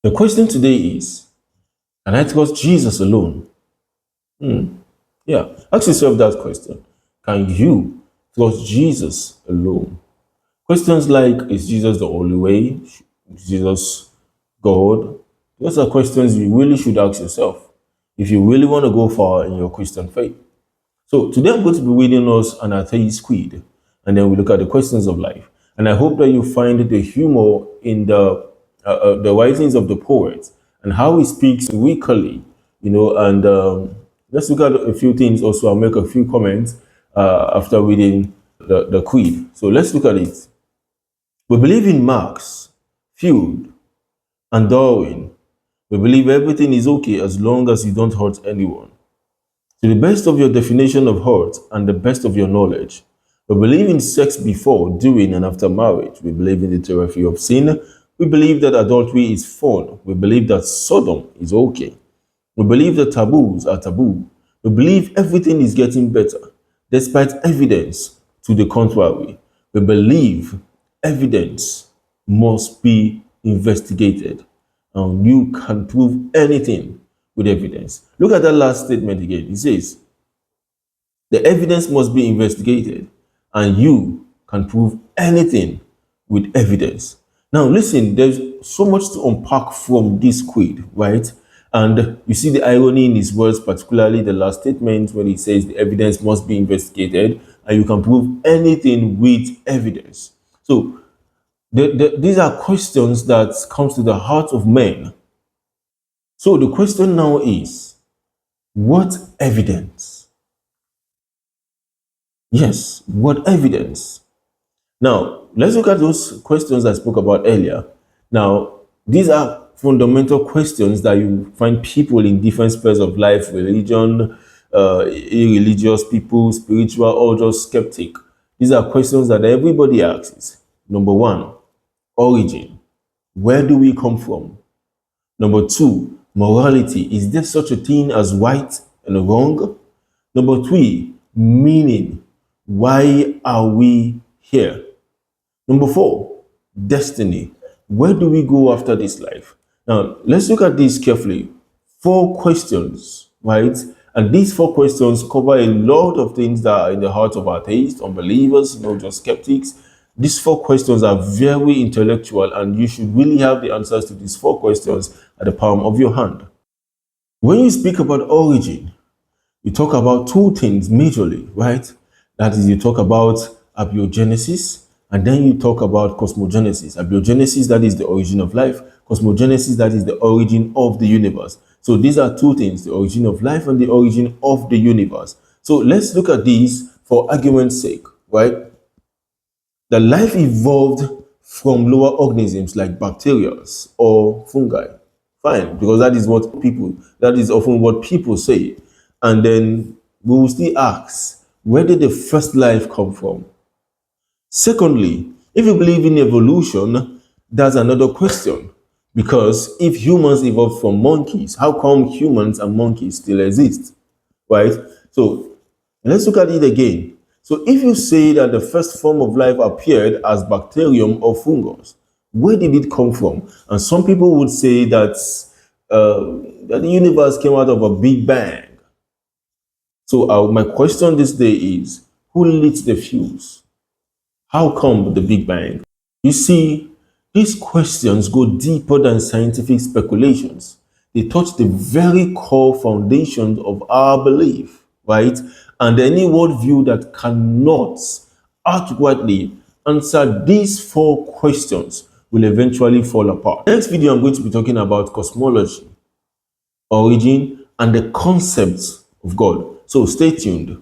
The question today is, can I trust Jesus alone? Yeah, ask yourself that question. Can you trust Jesus alone? Questions like, is Jesus the only way? Is Jesus God? Those are questions you really should ask yourself if you really want to go far in your Christian faith. So today I'm going to be reading us an Atheist Creed, and then we look at the questions of life. And I hope that you find the humor in the writings of the poet and how he speaks weakly, and let's look at a few things also. I'll make a few comments after reading the creed. So let's look at it. We believe in Marx, Freud, and Darwin. We believe everything is okay as long as you don't hurt anyone. To the best of your definition of hurt and the best of your knowledge, we believe in sex before, during, and after marriage. We believe in the theory of sin. We believe that adultery is fun. We believe that Sodom is okay. We believe that taboos are taboo. We believe everything is getting better, despite evidence to the contrary. We believe evidence must be investigated, and you can prove anything with evidence. Look at that last statement again. It says, the evidence must be investigated, and you can prove anything with evidence. Now, listen, there's so much to unpack from this creed, right? And you see the irony in his words, particularly the last statement when he says the evidence must be investigated, and you can prove anything with evidence. So, these are questions that comes to the heart of men. So the question now is, what evidence? Yes, what evidence? Now, let's look at those questions I spoke about earlier. Now, these are fundamental questions that you find people in different spheres of life, religion, irreligious people, spiritual, or just skeptic. These are questions that everybody asks. Number one, origin. Where do we come from? Number two, morality. Is there such a thing as right and wrong? Number three, meaning. Why are we here? Number four, destiny. Where do we go after this life? Now, let's look at these carefully. Four questions, right? And these four questions cover a lot of things that are in the hearts of atheists, unbelievers, just skeptics. These four questions are very intellectual, and you should really have the answers to these four questions at the palm of your hand. When you speak about origin, you talk about two things majorly, right? That is, you talk about abiogenesis, and then you talk about cosmogenesis. Abiogenesis, that is the origin of life. Cosmogenesis, that is the origin of the universe. So these are two things, the origin of life and the origin of the universe. So let's look at these for argument's sake, right? The life evolved from lower organisms like bacteria or fungi. Fine, because that is often what people say. And then we will still ask, where did the first life come from? Secondly, if you believe in evolution, that's another question. Because if humans evolved from monkeys, how come humans and monkeys still exist? Right? So let's look at it again. So if you say that the first form of life appeared as bacterium or fungus, where did it come from? And some people would say that the universe came out of a big bang. So my question this day is, who lit the fuse? How come the Big Bang? You see, these questions go deeper than scientific speculations. They touch the very core foundations of our belief, right? And any worldview that cannot outrightly answer these four questions will eventually fall apart. Next video, I'm going to be talking about cosmology, origin, and the concepts of God. So stay tuned.